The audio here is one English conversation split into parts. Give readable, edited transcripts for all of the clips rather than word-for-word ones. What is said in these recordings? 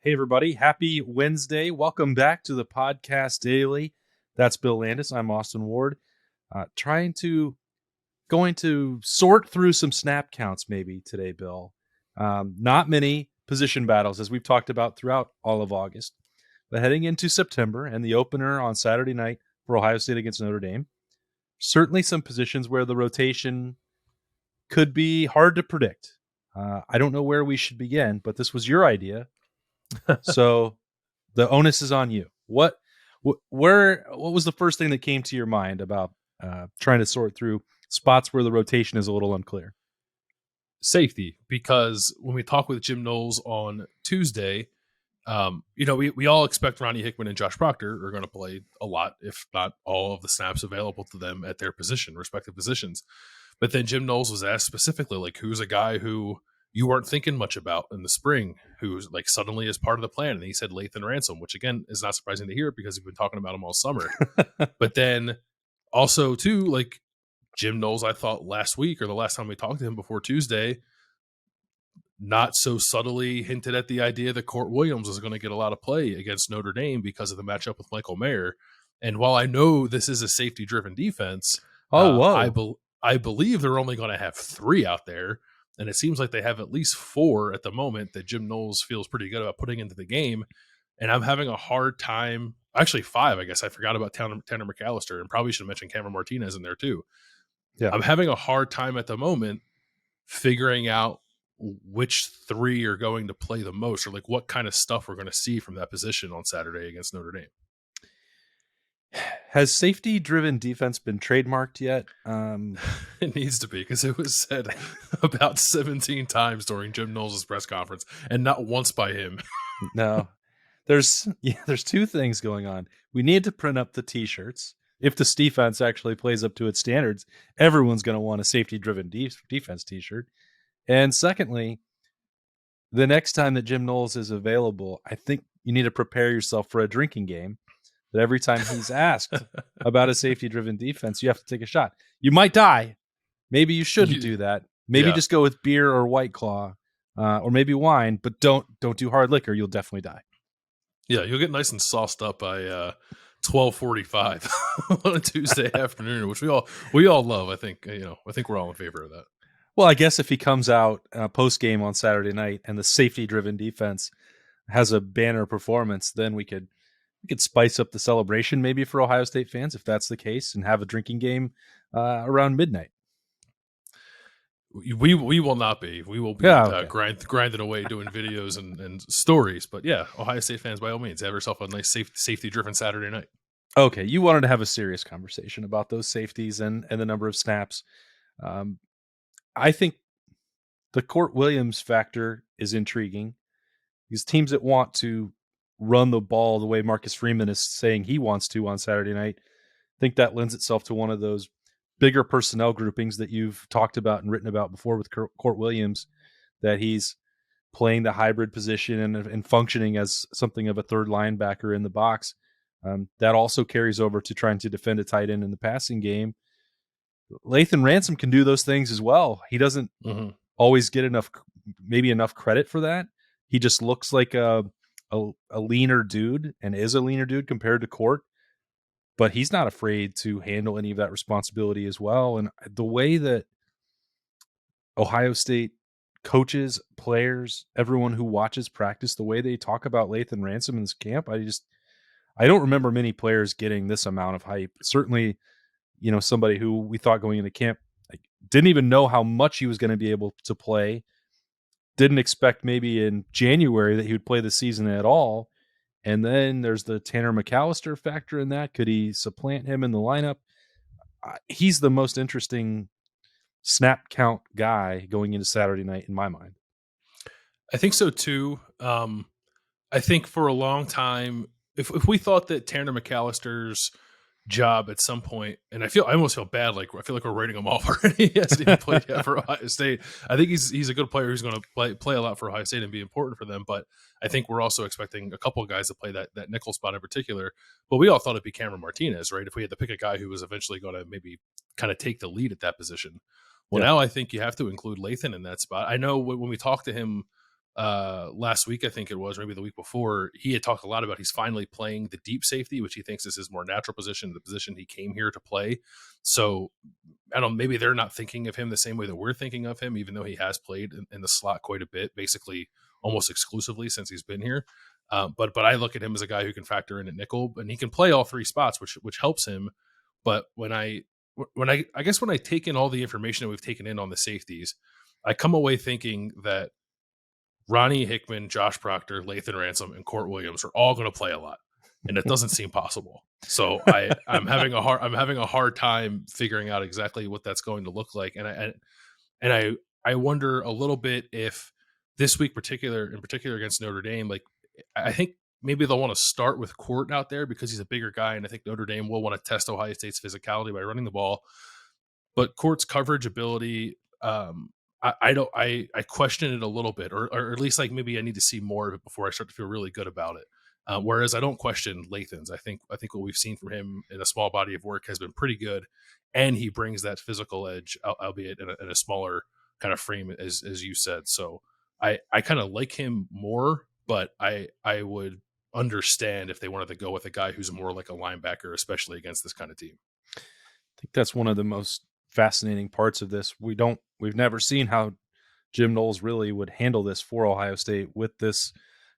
Hey, everybody. Happy Wednesday. Welcome back to the Podcast Daily. That's Bill Landis. I'm Austin Ward. Going to sort through some snap counts maybe today, Bill. Not many position battles, as we've talked about throughout all of August. But heading into September and the opener on Saturday night for Ohio State against Notre Dame, certainly some positions where the rotation could be hard to predict. I don't know where we should begin, but this was your idea. So the onus is on you. What was the first thing that came to your mind about trying to sort through spots where the rotation is a little unclear? Safety, because when we talk with Jim Knowles on Tuesday, we all expect Ronnie Hickman and Josh Proctor are going to play a lot, if not all of the snaps available to them at their respective positions. But then Jim Knowles was asked specifically, like, who's a guy who you weren't thinking much about in the spring, who's like suddenly is part of the plan. And he said Lathan Ransom, which again is not surprising to hear because we've been talking about him all summer. But then also too, like Jim Knowles, I thought last week or the last time we talked to him before Tuesday, not so subtly hinted at the idea that Court Williams is going to get a lot of play against Notre Dame because of the matchup with Michael Mayer. And while I know this is a safety-driven defense, I believe they're only going to have 3 out there. And it seems like they have at least 4 at the moment that Jim Knowles feels pretty good about putting into the game. And I'm having a hard time, actually 5, I guess. I forgot about Tanner McAllister and probably should have mentioned Cameron Martinez in there too. Yeah. I'm having a hard time at the moment figuring out which 3 are going to play the most, or like what kind of stuff we're going to see from that position on Saturday against Notre Dame. Has safety-driven defense been trademarked yet? It needs to be, because it was said about 17 times during Jim Knowles' press conference, and not once by him. No. There's 2 things going on. We need to print up the T-shirts. If this defense actually plays up to its standards, everyone's going to want a safety-driven defense T-shirt. And secondly, the next time that Jim Knowles is available, I think you need to prepare yourself for a drinking game. That every time he's asked about a safety-driven defense, you have to take a shot. You might die. Maybe you shouldn't do that. Maybe just go with beer or White Claw, or maybe wine, but don't do hard liquor. You'll definitely die. Yeah, you'll get nice and sauced up by 12:45 on a Tuesday afternoon, which we all love. I think we're all in favor of that. Well, I guess if he comes out post game on Saturday night and the safety-driven defense has a banner performance, then we could spice up the celebration maybe for Ohio State fans if that's the case, and have a drinking game around midnight. We will not be. We will be grinding away doing videos and stories. But yeah, Ohio State fans, by all means, have yourself a nice safety-driven Saturday night. Okay, you wanted to have a serious conversation about those safeties and the number of snaps. I think the Court Williams factor is intriguing. These teams that want to run the ball the way Marcus Freeman is saying he wants to on Saturday night, I think that lends itself to one of those bigger personnel groupings that you've talked about and written about before with Court Williams, that he's playing the hybrid position and functioning as something of a third linebacker in the box. That also carries over to trying to defend a tight end in the passing game. Lathan Ransom can do those things as well. He doesn't always get enough credit for that. He just looks like a leaner dude, and is a leaner dude compared to Court, but he's not afraid to handle any of that responsibility as well. And the way that Ohio State coaches, players, everyone who watches practice, the way they talk about Lathan Ransom in this camp, I don't remember many players getting this amount of hype. Certainly, somebody who we thought going into camp didn't even know how much he was going to be able to play. Didn't expect maybe in January that he would play the season at all. And then there's the Tanner McAllister factor in that. Could he supplant him in the lineup? He's the most interesting snap count guy going into Saturday night in my mind. I think so too. I think for a long time, if we thought that Tanner McAllister's job at some point, and I almost feel bad, like I feel like we're writing him off already. He hasn't even played yet for Ohio State. I think he's a good player who's going to play a lot for Ohio State and be important for them. But I think we're also expecting a couple of guys to play that nickel spot in particular. But we all thought it'd be Cameron Martinez, right? If we had to pick a guy who was eventually going to maybe kind of take the lead at that position. Well, now I think you have to include Lathan in that spot. I know when we talked to him last week, I think it was, maybe the week before, he had talked a lot about he's finally playing the deep safety, which he thinks is his more natural position, the position he came here to play. So I don't know, maybe they're not thinking of him the same way that we're thinking of him, even though he has played in the slot quite a bit, basically almost exclusively since he's been here. But I look at him as a guy who can factor in at nickel, and he can play all three spots, which helps him. But when I guess when I take in all the information that we've taken in on the safeties, I come away thinking that Ronnie Hickman, Josh Proctor, Lathan Ransom, and Court Williams are all going to play a lot, and it doesn't seem possible. So I'm having a hard time figuring out exactly what that's going to look like, and I wonder a little bit if this week in particular against Notre Dame, like I think maybe they'll want to start with Court out there because he's a bigger guy, and I think Notre Dame will want to test Ohio State's physicality by running the ball. But Court's coverage ability, I question it a little bit, or at least like maybe I need to see more of it before I start to feel really good about it. Whereas I don't question Lathan's. I think what we've seen from him in a small body of work has been pretty good, and he brings that physical edge, albeit in a smaller kind of frame, as you said. So I kind of like him more, but I would understand if they wanted to go with a guy who's more like a linebacker, especially against this kind of team. I think that's one of the most fascinating parts of this. We've never seen how Jim Knowles really would handle this for Ohio State with this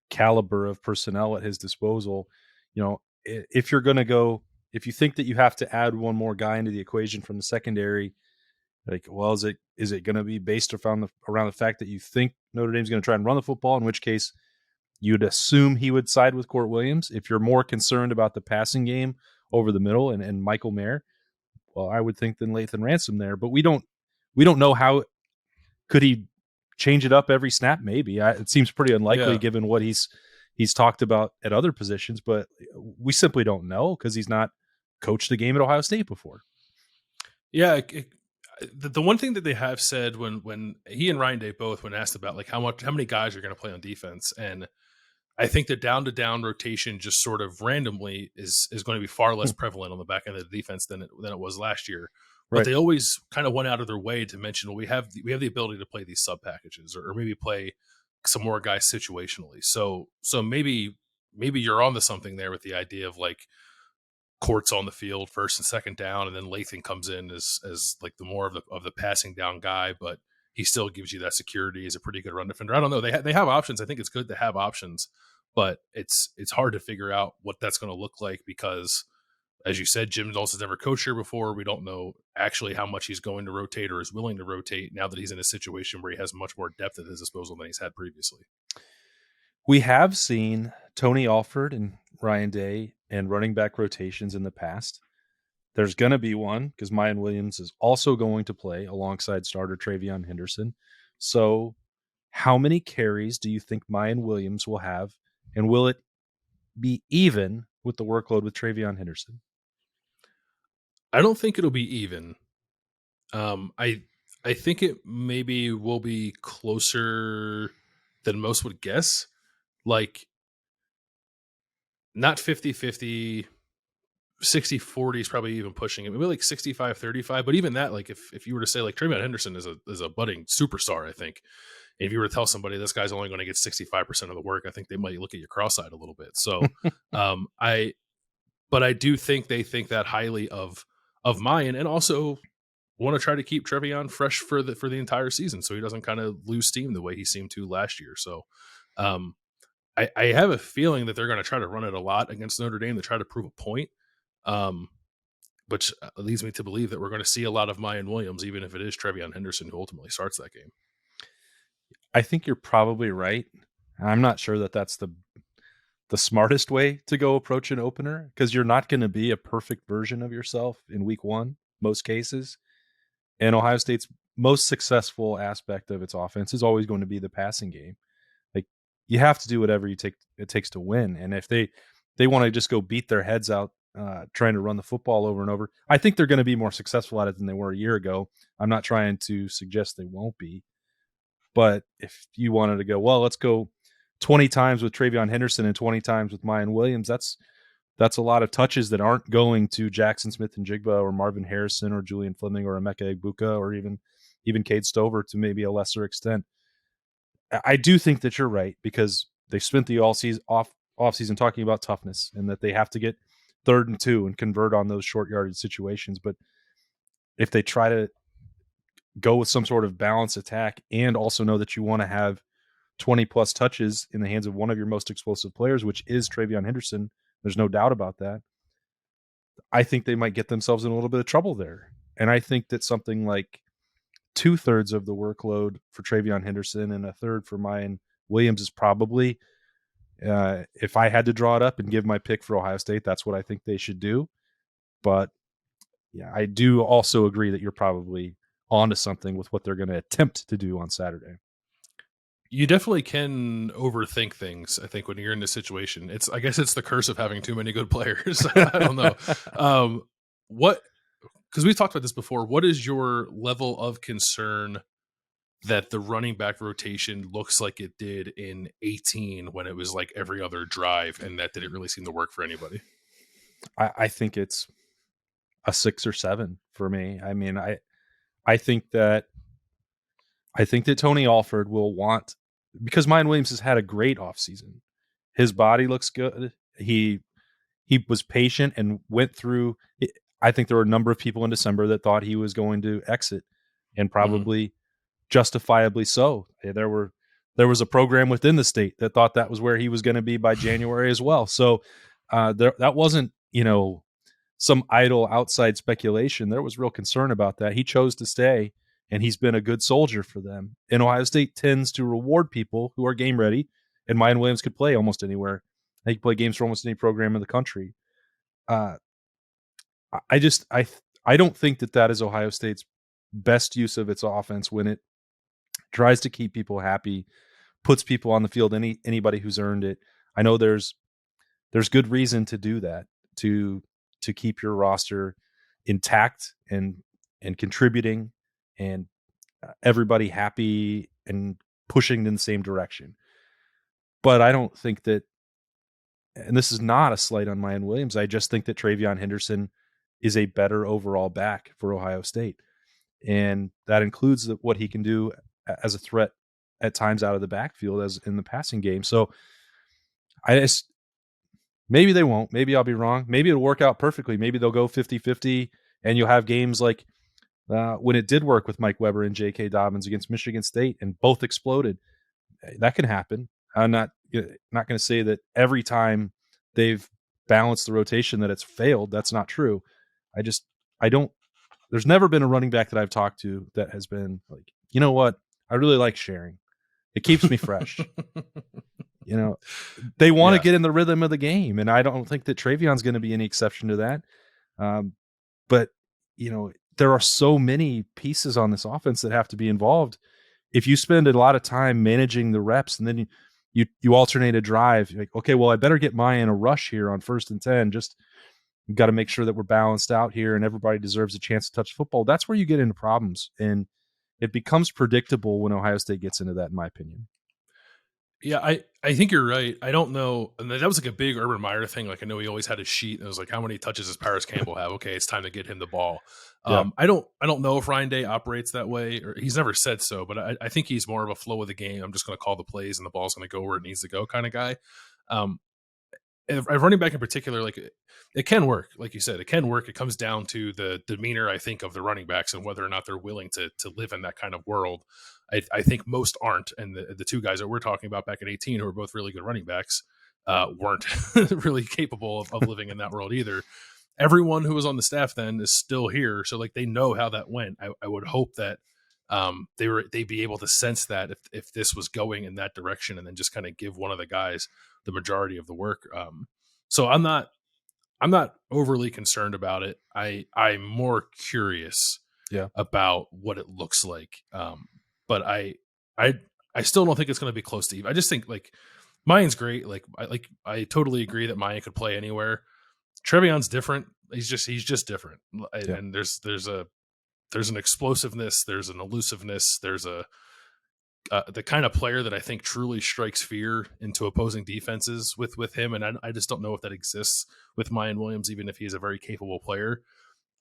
caliber of personnel at his disposal. You know, if you're going to go, if you think that you have to add one more guy into the equation from the secondary, like, well, is it going to be based around the fact that you think Notre Dame's going to try and run the football, in which case you'd assume he would side with Court Williams. If you're more concerned about the passing game over the middle and Michael Mayer, well, I would think then Lathan Ransom there, but we don't know how could he change it up every snap. Maybe it seems pretty unlikely given what he's talked about at other positions, but we simply don't know because he's not coached a game at Ohio State before. Yeah. The one thing that they have said when he and Ryan Day both, when asked about like how many guys are going to play on defense, and I think the down to down rotation just sort of randomly is going to be far less prevalent on the back end of the defense than it was last year. But they always kind of went out of their way to mention, well, we have the ability to play these sub packages or maybe play some more guys situationally. So maybe you're onto something there with the idea of like Court's on the field first and second down, and then Lathan comes in as like the more of the passing down guy, but he still gives you that security. He's a pretty good run defender. I don't know. They have options. I think it's good to have options, but it's hard to figure out what that's going to look like because, as you said, Jim Knowles has never coached here before. We don't know actually how much he's going to rotate or is willing to rotate now that he's in a situation where he has much more depth at his disposal than he's had previously. We have seen Tony Alford and Ryan Day and running back rotations in the past. There's going to be one because Mayan Williams is also going to play alongside starter Travion Henderson. So how many carries do you think Mayan Williams will have, and will it be even with the workload with Travion Henderson? I don't think it'll be even. I think it maybe will be closer than most would guess. Like, not 50-50, 60-40 is probably even pushing it. Maybe like 65-35. But even that, like if you were to say like Travion Henderson is a budding superstar, I think. And if you were to tell somebody this guy's only going to get 65% of the work, I think they might look at you cross-eyed a little bit. So but I do think they think that highly of Mayan, and also want to try to keep Travion fresh for the entire season so he doesn't kind of lose steam the way he seemed to last year. So I have a feeling that they're going to try to run it a lot against Notre Dame to try to prove a point, which leads me to believe that we're going to see a lot of Mayan Williams, even if it is Travion Henderson who ultimately starts that game. I think you're probably right. I'm not sure that that's the smartest way to go approach an opener because you're not going to be a perfect version of yourself in week one, most cases. And Ohio State's most successful aspect of its offense is always going to be the passing game. Like, you have to do whatever it takes to win. And if they want to just go beat their heads out trying to run the football over and over, I think they're going to be more successful at it than they were a year ago. I'm not trying to suggest they won't be. But if you wanted to go, well, let's go 20 times with Travion Henderson and 20 times with Mayan Williams, that's a lot of touches that aren't going to Jackson Smith-Njigba or Marvin Harrison or Julian Fleming or Emeka Egbuka or even Cade Stover to maybe a lesser extent. I do think that you're right, because they spent the off season talking about toughness and that they have to get 3rd and 2 and convert on those short yardage situations. But if they try to go with some sort of balanced attack and also know that you want to have 20 plus touches in the hands of one of your most explosive players, which is Travion Henderson, there's no doubt about that. I think they might get themselves in a little bit of trouble there. And I think that something like 2/3 of the workload for Travion Henderson and a third for Mayan Williams is probably, if I had to draw it up and give my pick for Ohio State, that's what I think they should do. But yeah, I do also agree that you're probably onto something with what they're going to attempt to do on Saturday. You definitely can overthink things, I think, when you're in this situation. I guess it's the curse of having too many good players. I don't know. What, because we've talked about this before, what is your level of concern that the running back rotation looks like it did in 18 when it was like every other drive and that didn't really seem to work for anybody? I think it's a 6 or 7 for me. I mean, I think that Tony Alford will want, because Mayan Williams has had a great offseason. His body looks good. He was patient and went through. I think there were a number of people in December that thought he was going to exit, and probably justifiably so. There was a program within the state that thought that was where he was going to be by January as well. So that wasn't, some idle outside speculation. There was real concern about that. He chose to stay, and he's been a good soldier for them. And Ohio State tends to reward people who are game ready, and Mayan Williams could play almost anywhere. He could play games for almost any program in the country. I don't think that is Ohio State's best use of its offense when it tries to keep people happy, puts people on the field, anybody who's earned it. I know there's good reason to do that, to keep your roster intact and contributing and everybody happy and pushing in the same direction. But I don't think that, and this is not a slight on Mayan Williams, I just think that Travion Henderson is a better overall back for Ohio State. And that includes what he can do as a threat at times out of the backfield as in the passing game. So maybe they won't. Maybe I'll be wrong. Maybe it'll work out perfectly. Maybe they'll go 50-50, and you'll have games like when it did work with Mike Weber and J.K. Dobbins against Michigan State, and both exploded. That can happen. I'm not going to say that every time they've balanced the rotation that it's failed. That's not true. I don't. There's never been a running back that I've talked to that has been like, you know what? I really like sharing. It keeps me fresh. They want to get in the rhythm of the game, and I don't think that Travion's going to be any exception to that. But there are so many pieces on this offense that have to be involved. If you spend a lot of time managing the reps and then you alternate a drive, you're like, okay, well, I better get Mayan a rush here on 1st and 10. Just we've got to make sure that we're balanced out here and everybody deserves a chance to touch football. That's where you get into problems, and it becomes predictable when Ohio State gets into that, in my opinion. Yeah, I think you're right. I don't know. And that was like a big Urban Meyer thing. Like, I know he always had a sheet, and it was like, how many touches does Paris Campbell have? Okay, it's time to get him the ball. Yeah. I don't know if Ryan Day operates that way, or he's never said so, but I think he's more of a flow of the game. I'm just going to call the plays and the ball's going to go where it needs to go kind of guy. Running back in particular, like it can work. Like you said, it can work. It comes down to the demeanor, I think, of the running backs and whether or not they're willing to live in that kind of world. I think most aren't. And the two guys that we're talking about back in 18, who are both really good running backs, weren't really capable of living in that world either. Everyone who was on the staff then is still here. So like they know how that went. I would hope that they'd be able to sense that if this was going in that direction, and then just kind of give one of the guys the majority of the work. So I'm not overly concerned about it. I'm more curious about what it looks like. But I still don't think it's going to be close to even. I just think like Mayan's great. I totally agree that Mayan could play anywhere. Trevion's different. He's just different. And there's an explosiveness, there's an elusiveness, there's the kind of player that I think truly strikes fear into opposing defenses with him. And I just don't know if that exists with Mayan Williams, even if he's a very capable player.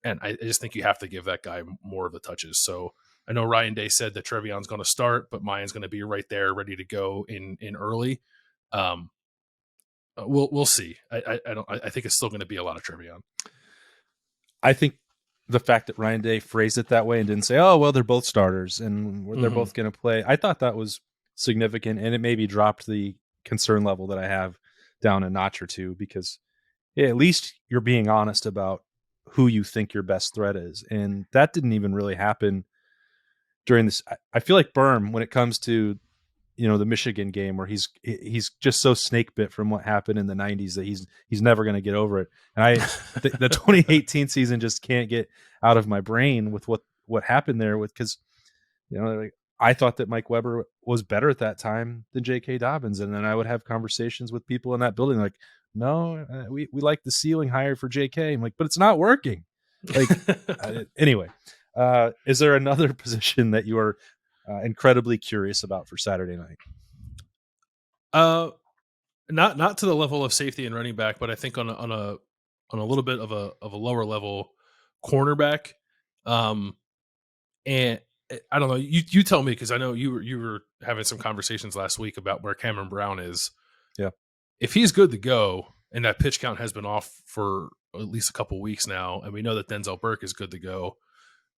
And I just think you have to give that guy more of the touches. So I know Ryan Day said that Trevion's going to start, but Mayan's going to be right there, ready to go in early. We'll see. I think it's still going to be a lot of Trevion. I think the fact that Ryan Day phrased it that way and didn't say, "Oh, well, they're both starters and they're both going to play," I thought that was significant, and it maybe dropped the concern level that I have down a notch or two, because at least you're being honest about who you think your best threat is, and that didn't even really happen during this. I feel like Berm, when it comes to the Michigan game, where he's just so snake bit from what happened in the 90s that he's never going to get over it. And the 2018 season just can't get out of my brain with what happened there, because like, I thought that Mike Weber was better at that time than J.K. Dobbins, and then I would have conversations with people in that building like, no, we like the ceiling higher for J.K. I'm like, but it's not working. Like anyway, is there another position that you are incredibly curious about for Saturday night? Not to the level of safety and running back, but I think on a little bit of a lower level, cornerback. And I don't know. You tell me, because I know you were having some conversations last week about where Cameron Brown is. Yeah, if he's good to go, and that pitch count has been off for at least a couple weeks now, and we know that Denzel Burke is good to go,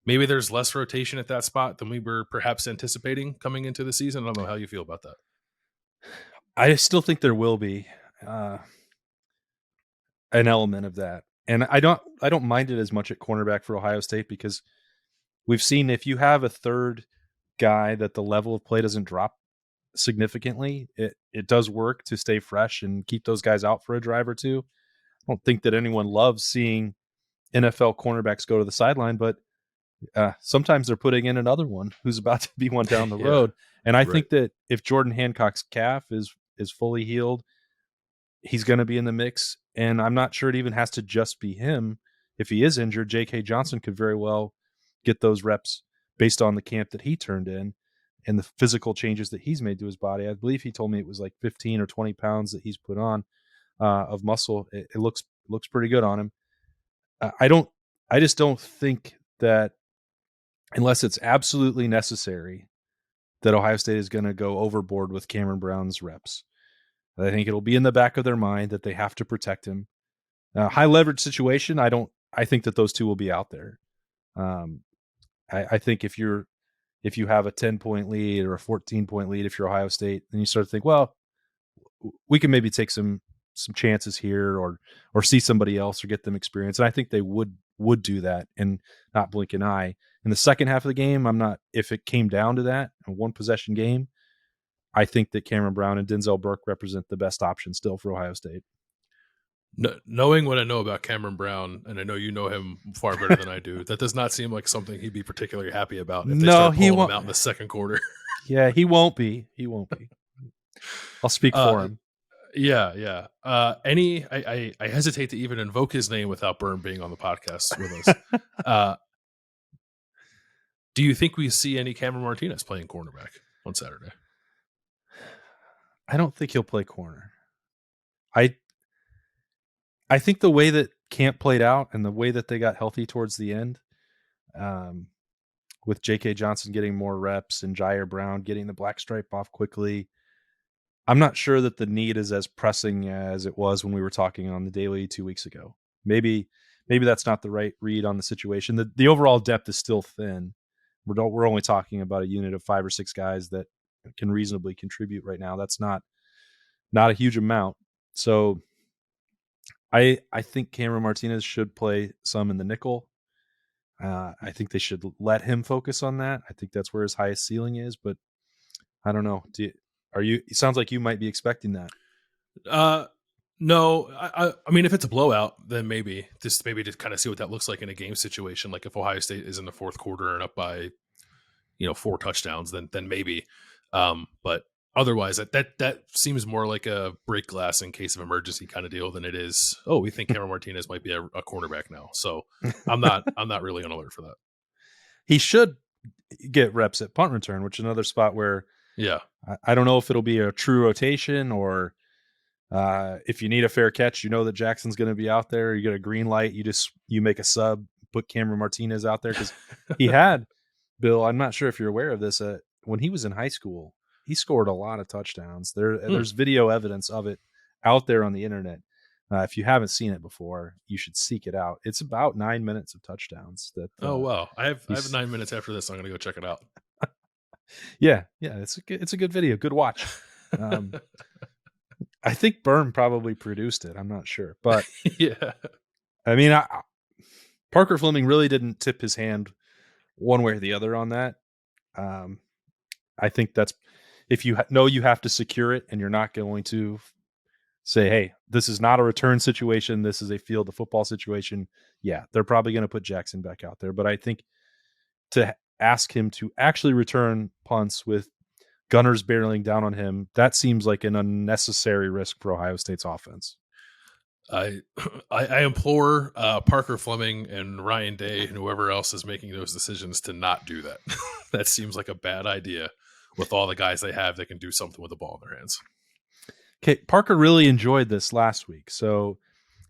maybe there's less rotation at that spot than we were perhaps anticipating coming into the season. I don't know how you feel about that. I still think there will be an element of that, and I don't mind it as much at cornerback for Ohio State, because we've seen if you have a third guy that the level of play doesn't drop significantly, it does work to stay fresh and keep those guys out for a drive or two. I don't think that anyone loves seeing NFL cornerbacks go to the sideline, but sometimes they're putting in another one who's about to be one down the road. And I think that if Jordan Hancock's calf is fully healed, he's going to be in the mix. And I'm not sure it even has to just be him. If he is injured, J.K. Johnson could very well get those reps based on the camp that he turned in and the physical changes that he's made to his body. I believe he told me it was like 15 or 20 pounds that he's put on of muscle. It looks pretty good on him. I just don't think that, unless it's absolutely necessary, that Ohio State is going to go overboard with Cameron Brown's reps. I think it'll be in the back of their mind that they have to protect him. High leverage situation, I think that those two will be out there. I think if you have a 10-point lead or a 14-point lead, if you're Ohio State, then you start to think, well, we can maybe take some chances here, or see somebody else or get them experience. And I think they would do that and not blink an eye. In the second half of the game, if it came down to that, a one possession game, I think that Cameron Brown and Denzel Burke represent the best option still for Ohio State. Knowing what I know about Cameron Brown, and I know you know him far better than I do, that does not seem like something he'd be particularly happy about if they start pulling him out in the second quarter. Yeah, he won't be. I'll speak for him. Yeah. I hesitate to even invoke his name without Berm being on the podcast with us. Do you think we see any Cameron Martinez playing cornerback on Saturday? I don't think he'll play corner. I think the way that camp played out and the way that they got healthy towards the end, with J.K. Johnson getting more reps and Jair Brown getting the black stripe off quickly, I'm not sure that the need is as pressing as it was when we were talking on the daily 2 weeks ago. Maybe that's not the right read on the situation. The overall depth is still thin. We're only talking about a unit of 5 or 6 guys that can reasonably contribute right now. That's not a huge amount. So I think Cameron Martinez should play some in the nickel. I think they should let him focus on that. I think that's where his highest ceiling is, but I don't know. It sounds like you might be expecting that. No, I mean, if it's a blowout, then maybe to kind of see what that looks like in a game situation. Like if Ohio State is in the fourth quarter and up by, 4 touchdowns, then maybe. But otherwise, that seems more like a break glass in case of emergency kind of deal than it is, oh, we think Cameron Martinez might be a cornerback now. So I'm not really on alert for that. He should get reps at punt return, which is another spot where, yeah, I don't know if it'll be a true rotation or if you need a fair catch, that Jackson's going to be out there. You get a green light, you make a sub, put Cameron Martinez out there, because he had Bill, I'm not sure if you're aware of this. When he was in high school, he scored a lot of touchdowns. There's video evidence of it out there on the internet. If you haven't seen it before, you should seek it out. It's about 9 minutes of touchdowns. Oh wow, I have he's 9 minutes after this. I'm gonna go check it out. yeah. It's a good video. Good watch. I think Berm probably produced it. I'm not sure, but Yeah. I mean, Parker Fleming really didn't tip his hand one way or the other on that. I think that's if you know you have to secure it and you're not going to say, hey, this is not a return situation. This is a field of football situation. Yeah, they're probably going to put Jackson back out there. But I think to ask him to actually return punts with gunners barreling down on him, that seems like an unnecessary risk for Ohio State's offense. I implore Parker Fleming and Ryan Day and whoever else is making those decisions to not do that. That seems like a bad idea with all the guys they have that can do something with the ball in their hands. Okay, Parker really enjoyed this last week. So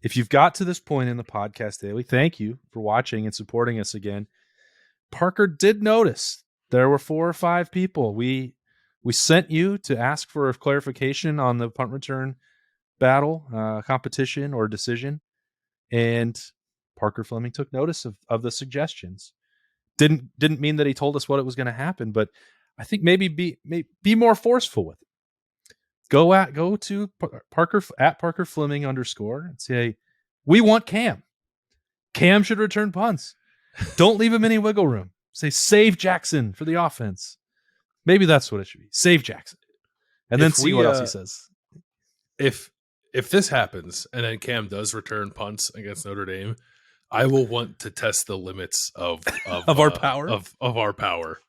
if you've got to this point in the podcast daily, thank you for watching and supporting us again. Parker did notice there were 4 or 5 people. We sent you to ask for a clarification on the punt return battle, competition, or decision, and Parker Fleming took notice of the suggestions. Didn't mean that he told us what it was going to happen, but I think maybe be more forceful with it. Go to Parker at Parker Fleming _ and say, we want Cam. Cam should return punts. Don't leave him any wiggle room. Say, save Jackson for the offense. Maybe that's what it should be. Save Jackson. And then see what else he says. If this happens and then Cam does return punts against Notre Dame, I will want to test the limits of our power. Of our power.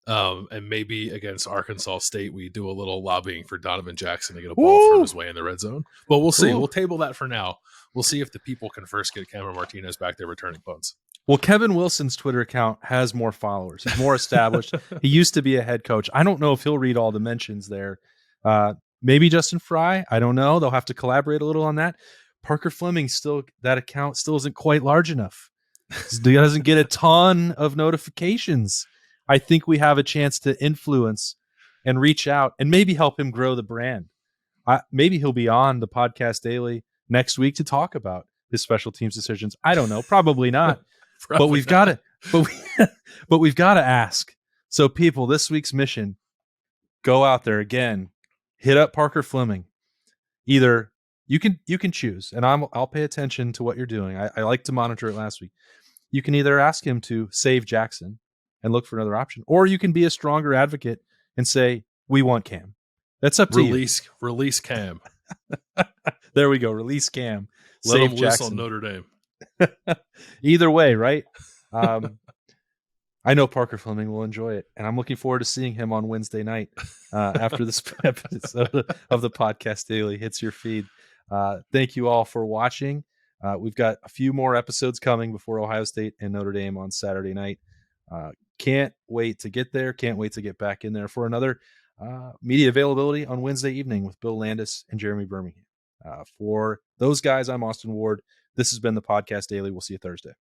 And maybe against Arkansas State, we do a little lobbying for Donovan Jackson to get a ball from his way in the red zone. But we'll see. Ooh. We'll table that for now. We'll see if the people can first get Cameron Martinez back there returning punts. Well, Kevin Wilson's Twitter account has more followers. He's more established. He used to be a head coach. I don't know if he'll read all the mentions there. Maybe Justin Fry. I don't know. They'll have to collaborate a little on that. Parker Fleming that account still isn't quite large enough. He doesn't get a ton of notifications. I think we have a chance to influence and reach out and maybe help him grow the brand. Maybe he'll be on the podcast daily next week to talk about his special teams decisions. I don't know. Probably not. But we've got to. But we've got to ask. So, people, this week's mission: go out there again, hit up Parker Fleming. Either you can choose, and I'll pay attention to what you're doing. I like to monitor it last week. You can either ask him to save Jackson and look for another option, or you can be a stronger advocate and say, we want Cam. That's up to you. Release Cam. There we go. Release Cam. Let save him Jackson. Loose on Notre Dame. Either way, right? I know Parker Fleming will enjoy it, and I'm looking forward to seeing him on Wednesday night after this episode of the Podcast Daily hits your feed. Thank you all for watching. We've got a few more episodes coming before Ohio State and Notre Dame on Saturday night. Can't wait to get there. Can't wait to get back in there for another media availability on Wednesday evening with Bill Landis and Jeremy Birmingham. For those guys, I'm Austin Ward. This has been the Podcast Daily. We'll see you Thursday.